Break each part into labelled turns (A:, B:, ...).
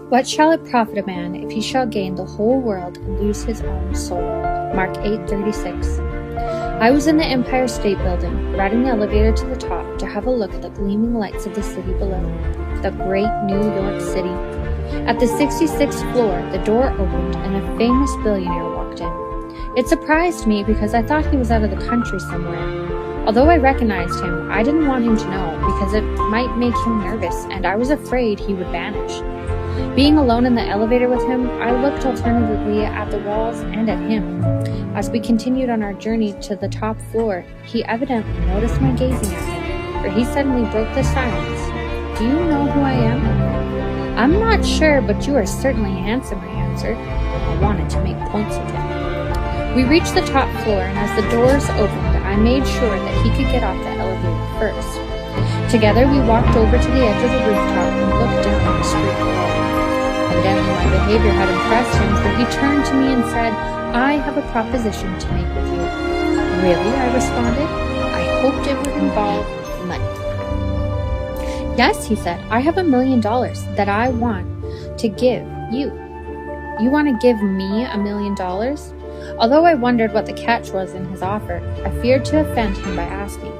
A: What shall it profit a man if he shall gain the whole world and lose his own soul? Mark 8:36. I was in the Empire State Building, riding the elevator to the top to have a look at the gleaming lights of the city below, the great New York City. At the 66th floor, the door opened and a famous billionaire walked in. It surprised me because I thought he was out of the country somewhere. Although I recognized him, I didn't want him to know because it might make him nervous and I was afraid he would vanish. Being alone in the elevator with him, I looked alternately at the walls and at him. As we continued on our journey to the top floor, he evidently noticed my gazing at him, for he suddenly broke the silence. Do you know who I am? I'm not sure, but you are certainly handsome, I answered. I wanted to make points with him. We reached the top floor, and as the doors opened, I made sure that he could get off the elevator first. Together, we walked over to the edge of the rooftop and looked down on the street below. Evidently, my behavior had impressed him, for he turned to me and said, I have a proposition to make with you. Really? I responded. I hoped it would involve money. Yes, he said, I have $1 million that I want to give you. You want to give me $1 million? Although I wondered what the catch was in his offer, I feared to offend him by asking.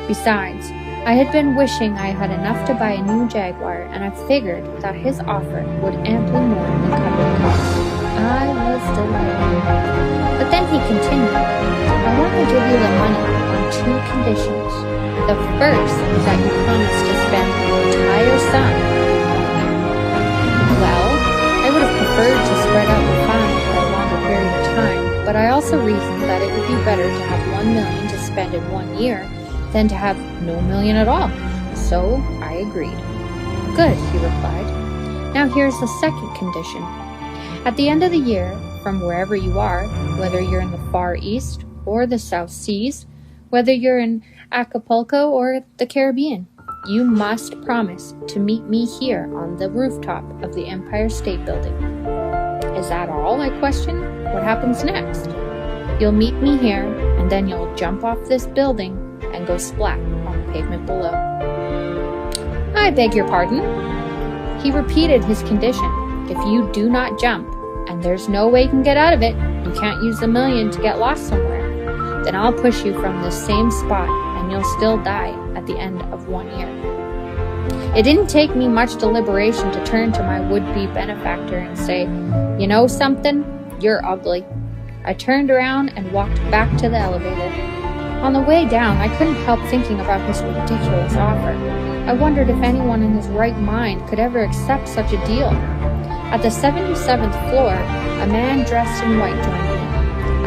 A: Besides, I had been wishing I had enough to buy a new Jaguar, and I figured that his offer would amply more than cover the cost. I was delighted. But then he continued, I want to give you the money on 2 conditions. The first is that you promise to spend the entire sum. Well, I would have preferred to spread out the funds for a longer period of time, but I also reasoned that it would be better to have $1 million to spend in 1 year than to have no million at all. So I agreed. Good, he replied. Now here's the second condition. At the end of the year, from wherever you are, whether you're in the Far East or the South Seas, whether you're in Acapulco or the Caribbean, you must promise to meet me here on the rooftop of the Empire State Building. Is that all? I questioned. What happens next? You'll meet me here, and then you'll jump off this building and go splat on the pavement below. I beg your pardon? He repeated his condition. If you do not jump, and there's no way you can get out of it, you can't use the $1 million to get lost somewhere, then I'll push you from the same spot and you'll still die at the end of 1 year. It didn't take me much deliberation to turn to my would-be benefactor and say, you know something? You're ugly. I turned around and walked back to the elevator. On the way down, I couldn't help thinking about his ridiculous offer. I wondered if anyone in his right mind could ever accept such a deal. At the 77th floor, a man dressed in white joined me.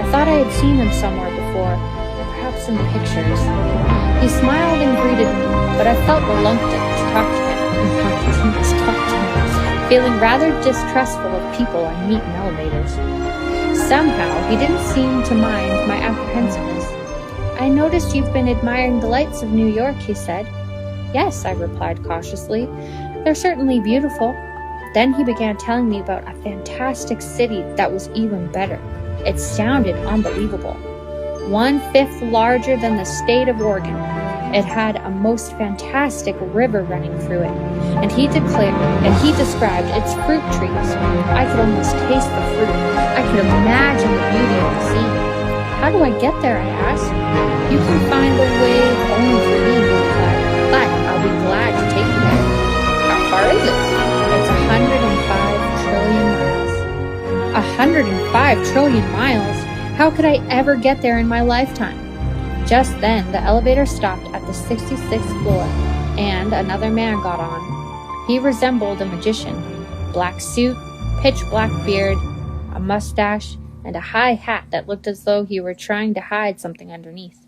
A: I thought I had seen him somewhere before, perhaps in pictures. He smiled and greeted me, but I felt reluctant to talk to him, feeling rather distrustful of people I meet in elevators. Somehow, he didn't seem to mind my apprehensiveness. I noticed you've been admiring the lights of New York, he said. Yes, I replied cautiously. They're certainly beautiful. Then he began telling me about a fantastic city that was even better. It sounded unbelievable. 1/5 larger than the state of Oregon. It had a most fantastic river running through it, and he described its fruit trees. I could almost taste the fruit. I could imagine the beauty of the scene. How do I get there? I asked. You can find the way only through me, he replied, but I'll be glad to take you there. How far is it? It's 105 trillion miles. 105 trillion miles? How could I ever get there in my lifetime? Just then, the elevator stopped at the 66th floor, and another man got on. He resembled a magician. Black suit, pitch black beard, a mustache, and a high hat that looked as though he were trying to hide something underneath.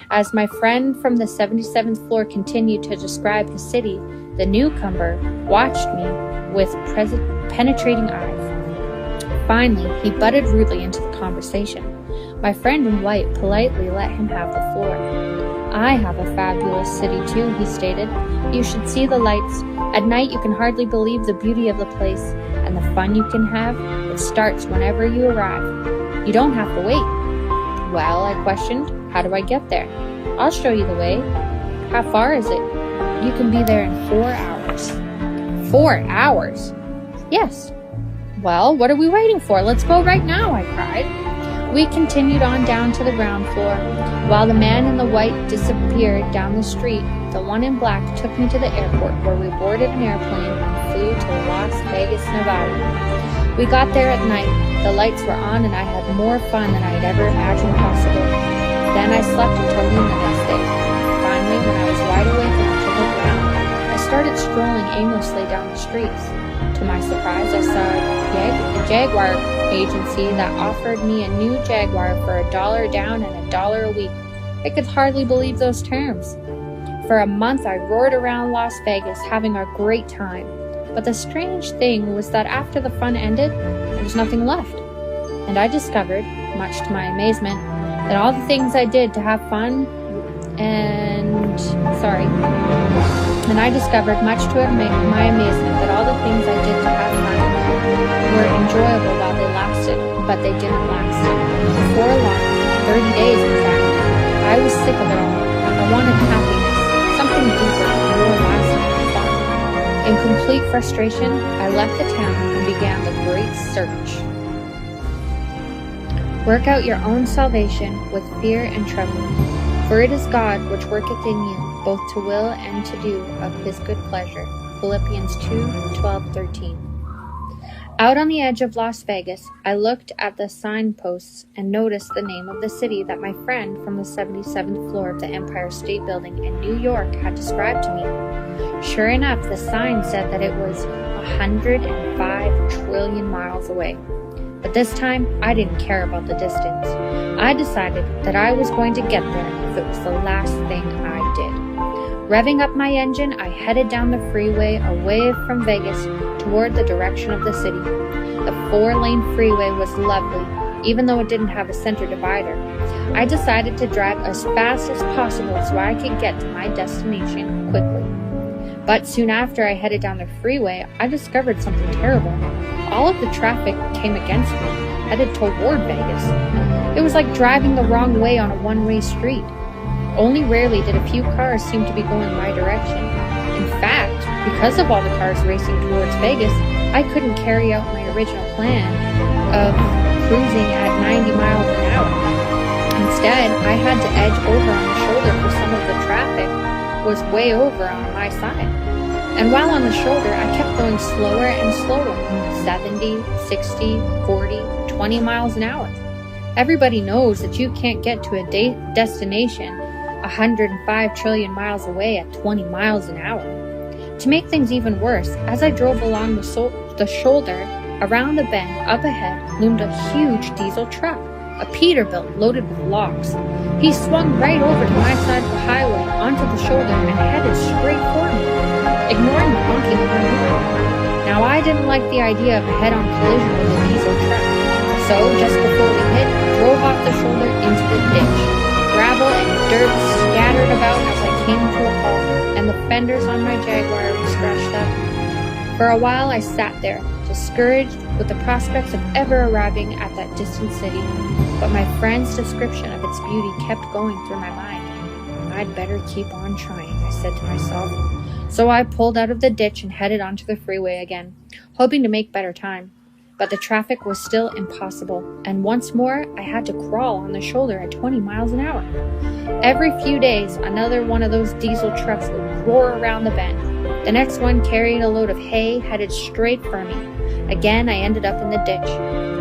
A: As my friend from the 77th floor continued to describe his city, the newcomer watched me with penetrating eyes. Finally, he butted rudely into the conversation. My friend in white politely let him have the floor. I have a fabulous city too, he stated. You should see the lights. At night you can hardly believe the beauty of the place, and the fun you can have, it starts whenever you arrive. You don't have to wait. Well, I questioned, how do I get there? I'll show you the way. How far is it? You can be there in 4 hours. 4 hours? Yes. Well, what are we waiting for? Let's go right now, I cried. We continued on down to the ground floor. While the man in the white disappeared down the street, the one in black took me to the airport, where we boarded an airplane and flew to Las Vegas, Nevada. We got there at night. The lights were on and I had more fun than I'd ever imagined possible. Then I slept until noon the next day. Finally, when I was wide awake enough to look around, I started strolling aimlessly down the streets. To my surprise, I saw a Jaguar agency that offered me a new Jaguar for $1 down and $1 a week. I could hardly believe those terms. For a month, I roared around Las Vegas, having a great time. But the strange thing was that after the fun ended, there was nothing left. And I discovered, much to my amazement, that all the things I did to have fun were enjoyable while they lasted, but they didn't last. Before long, 30 days in fact, I was sick of it all. I wanted happiness, something deeper and more lasting than fun. In complete frustration, I left the town and began the great search. Work out your own salvation with fear and trembling, for it is God which worketh in you, both to will and to do of his good pleasure. Philippians 2:12-13. Out on the edge of Las Vegas, I looked at the signposts and noticed the name of the city that my friend from the 77th floor of the Empire State Building in New York had described to me. Sure enough, the sign said that it was 105 trillion miles away. But this time, I didn't care about the distance. I decided that I was going to get there if it was the last thing I did. Revving up my engine, I headed down the freeway away from Vegas toward the direction of the city. The 4-lane freeway was lovely, even though it didn't have a center divider. I decided to drive as fast as possible so I could get to my destination quickly. But soon after I headed down the freeway, I discovered something terrible. All of the traffic came against me, headed toward Vegas. It was like driving the wrong way on a one-way street. Only rarely did a few cars seem to be going my direction. In fact, because of all the cars racing towards Vegas, I couldn't carry out my original plan of cruising at 90 miles an hour. Instead, I had to edge over on the shoulder for some of the traffic was way over on my side. And while on the shoulder, I kept going slower and slower, 70, 60, 40, 20 miles an hour. Everybody knows that you can't get to a destination 105 trillion miles away at 20 miles an hour. To make things even worse, as I drove along the shoulder, around the bend up ahead loomed a huge diesel truck, a Peterbilt loaded with logs. He swung right over to my side of the highway onto the shoulder and headed straight for me, ignoring the honking horn. Now I didn't like the idea of a head-on collision with a diesel truck, so just before we hit, I drove off the shoulder into the ditch. Gravel and dirt scattered about as I came to a halt, and the fenders on my Jaguar were scratched up. For a while I sat there, discouraged with the prospects of ever arriving at that distant city, but my friend's description of its beauty kept going through my mind. I'd better keep on trying, I said to myself. So I pulled out of the ditch and headed onto the freeway again, hoping to make better time. But the traffic was still impossible, and once more I had to crawl on the shoulder at 20 miles an hour. Every few days, another one of those diesel trucks would roar around the bend. The next one carried a load of hay headed straight for me. Again, I ended up in the ditch.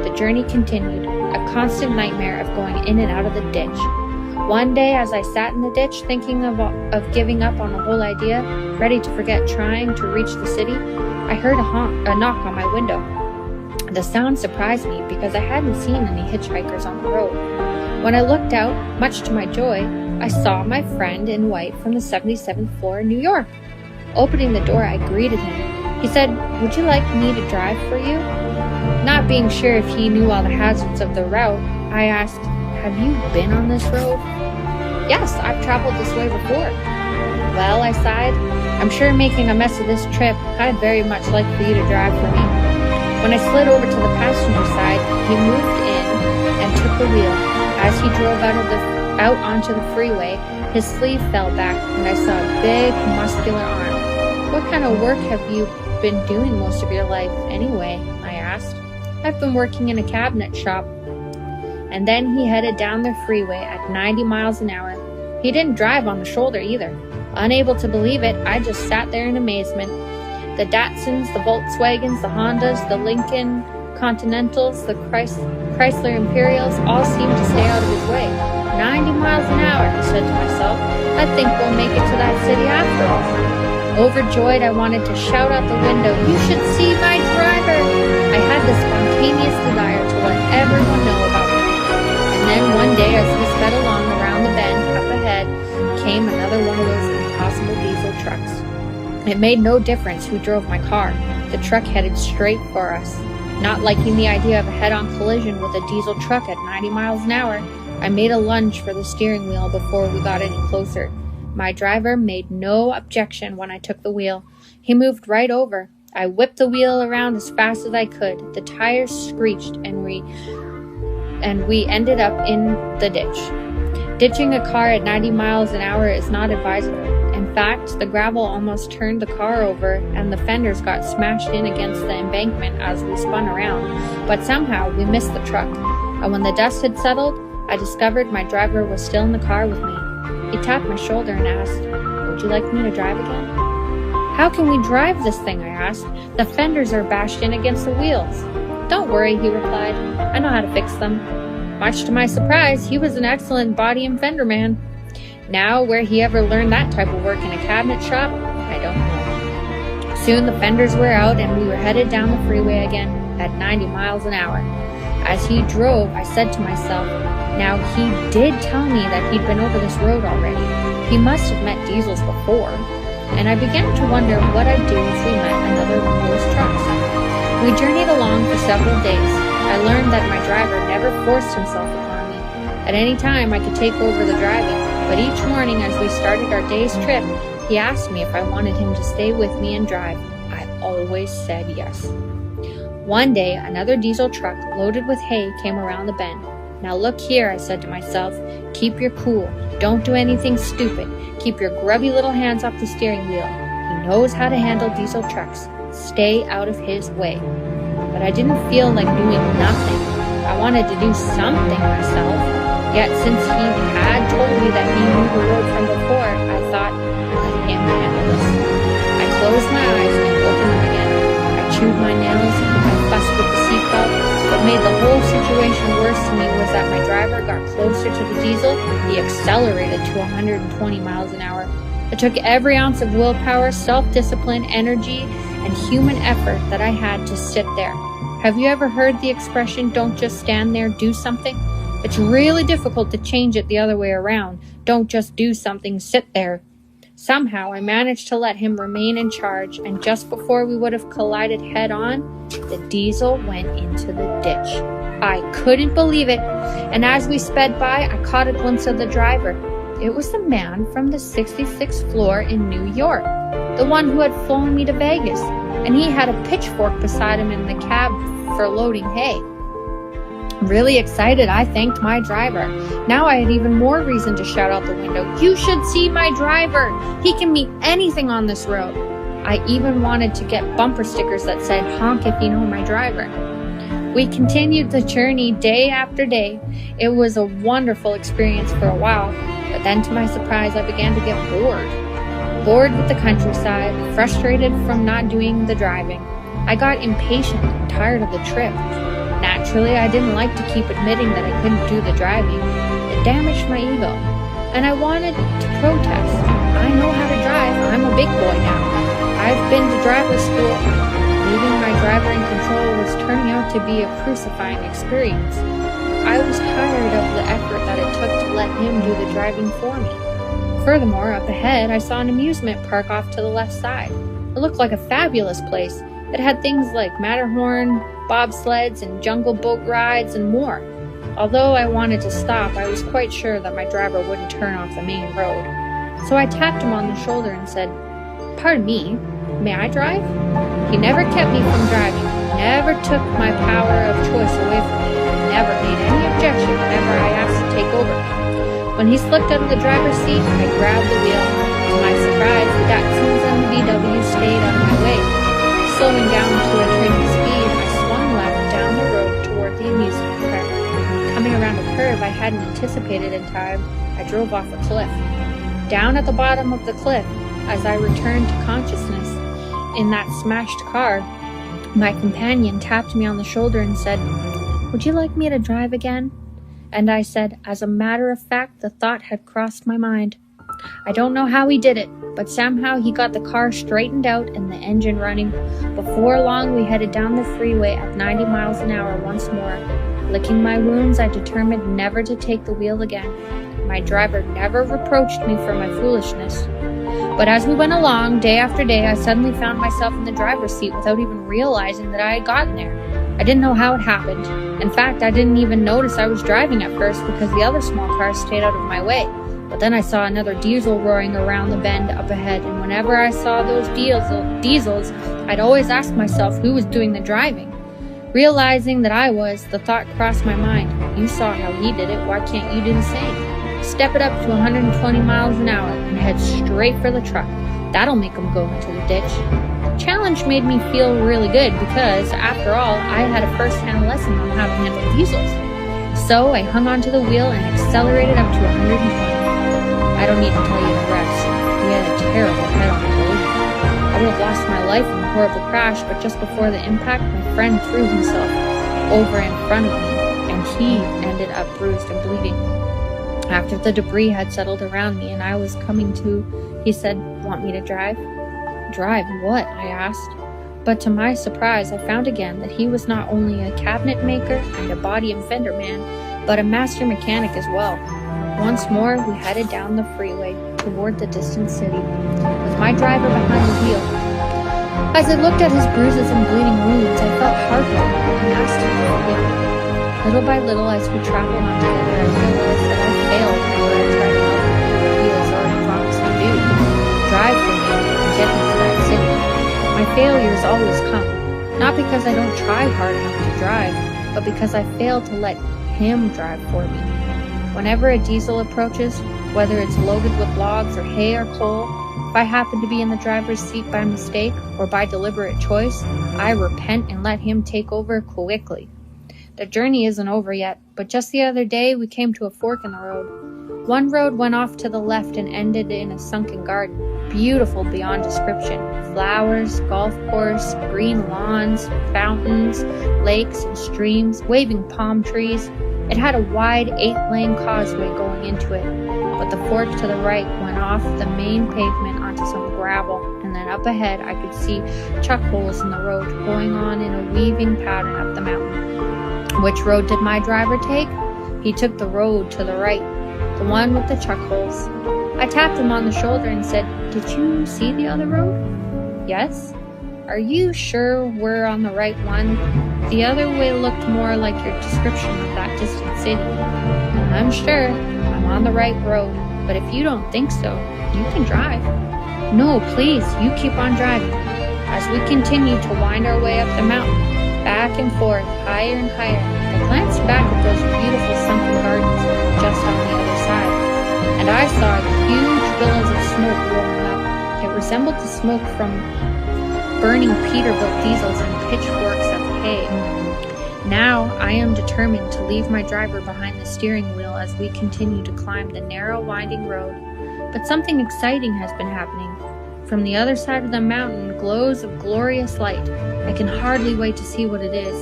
A: The journey continued, a constant nightmare of going in and out of the ditch. One day, as I sat in the ditch thinking of giving up on the whole idea, ready to forget trying to reach the city, I heard a knock on my window. The sound surprised me because I hadn't seen any hitchhikers on the road. When I looked out, much to my joy, I saw my friend in white from the 77th floor in New York. Opening the door, I greeted him. He said, "Would you like me to drive for you?" Not being sure if he knew all the hazards of the route, I asked, "Have you been on this road?" "Yes, I've traveled this way before." "Well," I sighed, "I'm sure making a mess of this trip, I'd very much like for you to drive for me." When I slid over to the passenger side, he moved in and took the wheel. As he drove out onto the freeway, his sleeve fell back and I saw a big, muscular arm. "What kind of work have you been doing most of your life anyway?" I asked. "I've been working in a cabinet shop." And then he headed down the freeway at 90 miles an hour. He didn't drive on the shoulder either. Unable to believe it, I just sat there in amazement. The Datsuns, the Volkswagens, the Hondas, the Lincoln Continentals, the Chrysler Imperials all seemed to stay out of his way. 90 miles an hour, I said to myself. I think we'll make it to that city after all. Overjoyed, I wanted to shout out the window, "You should see my driver!" I had the spontaneous desire to let everyone know about him. And then one day, as we sped along around the bend up ahead, came another one of those impossible diesel trucks. It made no difference who drove my car. The truck headed straight for us. Not liking the idea of a head-on collision with a diesel truck at 90 miles an hour, I made a lunge for the steering wheel before we got any closer. My driver made no objection when I took the wheel. He moved right over. I whipped the wheel around as fast as I could. The tires screeched and we ended up in the ditch. Ditching a car at 90 miles an hour is not advisable. In fact, the gravel almost turned the car over and the fenders got smashed in against the embankment as we spun around, but somehow we missed the truck. And when the dust had settled, I discovered my driver was still in the car with me. He tapped my shoulder and asked, "Would you like me to drive again?" "How can we drive this thing?" I asked. "The fenders are bashed in against the wheels." "Don't worry," he replied. "I know how to fix them." Much to my surprise, he was an excellent body and fender man. Now, where he ever learned that type of work in a cabinet shop, I don't know. Soon the fenders were out and we were headed down the freeway again at 90 miles an hour. As he drove, I said to myself, now he did tell me that he'd been over this road already. He must have met diesels before. And I began to wonder what I'd do if we met another one of those trucks. We journeyed along for several days. I learned that my driver never forced himself upon me. At any time, I could take over the driving, but each morning as we started our day's trip, he asked me if I wanted him to stay with me and drive. I always said yes. One day, another diesel truck loaded with hay came around the bend. "Now look here," I said to myself, "keep your cool. Don't do anything stupid. Keep your grubby little hands off the steering wheel. He knows how to handle diesel trucks. Stay out of his way." But I didn't feel like doing nothing. I wanted to do something myself. Yet since he had told me that he knew the road from before, I thought, let him handle this. I closed my eyes and opened them again. I chewed my nails, I fussed with the seatbelt. What made the whole situation worse to me was that my driver got closer to the diesel. He accelerated to 120 miles an hour. It took every ounce of willpower, self-discipline, energy, and human effort that I had to sit there. Have you ever heard the expression, "Don't just stand there, do something"? It's really difficult to change it the other way around. Don't just do something, sit there. Somehow I managed to let him remain in charge, and just before we would have collided head on, the diesel went into the ditch. I couldn't believe it, and as we sped by, I caught a glimpse of the driver. It was the man from the 66th floor in New York, the one who had flown me to Vegas, and he had a pitchfork beside him in the cab for loading hay. Really excited, I thanked my driver. Now I had even more reason to shout out the window, "You should see my driver! He can meet anything on this road." I even wanted to get bumper stickers that said, "Honk if you know my driver." We continued the journey day after day. It was a wonderful experience for a while, but then to my surprise, I began to get bored. Bored with the countryside, frustrated from not doing the driving. I got impatient and tired of the trip. Naturally, I didn't like to keep admitting that I couldn't do the driving. It damaged my ego. And I wanted to protest. I know how to drive. I'm a big boy now. I've been to driver's school. Leaving my driver in control was turning out to be a crucifying experience. I was tired of the effort that it took to let him do the driving for me. Furthermore, up ahead, I saw an amusement park off to the left side. It looked like a fabulous place. It had things like Matterhorn, bobsleds, and jungle boat rides, and more. Although I wanted to stop, I was quite sure that my driver wouldn't turn off the main road. So I tapped him on the shoulder and said, "Pardon me, may I drive?" He never kept me from driving, never took my power of choice away from me, and never made any objection whenever I asked to take over. When he slipped out of the driver's seat, I grabbed the wheel. To my surprise, the Datsuns and the VW stayed out of my way. slowing down to a trading speed, I swung left down the road toward the amusement park. Coming around a curve I hadn't anticipated in time, I drove off a cliff. Down at the bottom of the cliff, as I returned to consciousness in that smashed car, my companion tapped me on the shoulder and said, "Would you like me to drive again?" And I said, as a matter of fact, the thought had crossed my mind. I don't know how he did it, but somehow he got the car straightened out and the engine running. Before long, we headed down the freeway at 90 miles an hour once more. Licking my wounds, I determined never to take the wheel again. My driver never reproached me for my foolishness. But as we went along, day after day, I suddenly found myself in the driver's seat without even realizing that I had gotten there. I didn't know how it happened. In fact, I didn't even notice I was driving at first because the other small cars stayed out of my way. But then I saw another diesel roaring around the bend up ahead, and whenever I saw those diesels, I'd always ask myself who was doing the driving. Realizing that I was, the thought crossed my mind, you saw how he did it, why can't you do the same? Step it up to 120 miles an hour and head straight for the truck. That'll make him go into the ditch. The challenge made me feel really good because, after all, I had a first-hand lesson on how to handle diesels. So I hung onto the wheel and accelerated up to 120. I don't need to tell you the rest. We had a terrible head-on collision. I would have lost my life in a horrible crash, but just before the impact, my friend threw himself over in front of me, and he ended up bruised and bleeding. After the debris had settled around me and I was coming to, he said, "Want me to drive?" "Drive what?" I asked. But to my surprise, I found again that he was not only a cabinet maker and a body and fender man, but a master mechanic as well. Once more, we headed down the freeway toward the distant city, with my driver behind the wheel. As I looked at his bruises and bleeding wounds, I felt heartbroken and asked him to forgive me. Little by little, as we traveled on together, I realized that I failed whenever I tried to help him. He has already promised to do. Drive for me and get me to that city. My failures always come, not because I don't try hard enough to drive, but because I fail to let him drive for me. Whenever a diesel approaches, whether it's loaded with logs or hay or coal, if I happen to be in the driver's seat by mistake or by deliberate choice, I repent and let him take over quickly. The journey isn't over yet, but just the other day we came to a fork in the road. One road went off to the left and ended in a sunken garden, beautiful beyond description. Flowers, golf course, green lawns, fountains, lakes and streams, waving palm trees. It had a wide 8-lane causeway going into it, but the fork to the right went off the main pavement onto some gravel, and then up ahead I could see chuck holes in the road going on in a weaving pattern up the mountain. Which road did my driver take? He took the road to the right, the one with the chuck holes. I tapped him on the shoulder and said, "Did you see the other road?" "Yes." "Are you sure we're on the right one? The other way looked more like your description of that distant city." "I'm sure. I'm on the right road. But if you don't think so, you can drive." "No, please, you keep on driving." As we continued to wind our way up the mountain, back and forth, higher and higher, I glanced back at those beautiful sunken gardens just on the other side, and I saw huge billows of smoke rolling up. It resembled the smoke from burning Peterbilt diesels and pitchforks of hay. Now I am determined to leave my driver behind the steering wheel as we continue to climb the narrow, winding road. But something exciting has been happening. From the other side of the mountain glows a glorious light. I can hardly wait to see what it is.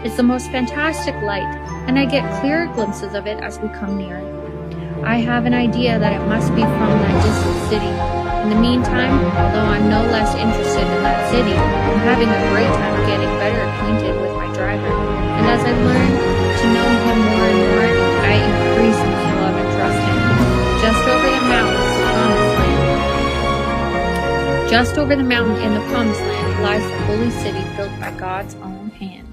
A: It's the most fantastic light, and I get clearer glimpses of it as we come near it. I have an idea that it must be from that distant city. In the meantime, although I'm no less interested in that city, I'm having a great time getting better acquainted with my driver. And as I learn to know him more and more, I increasingly love and trust him. Just over the mountain in the promised land lies the holy city built by God's own hand.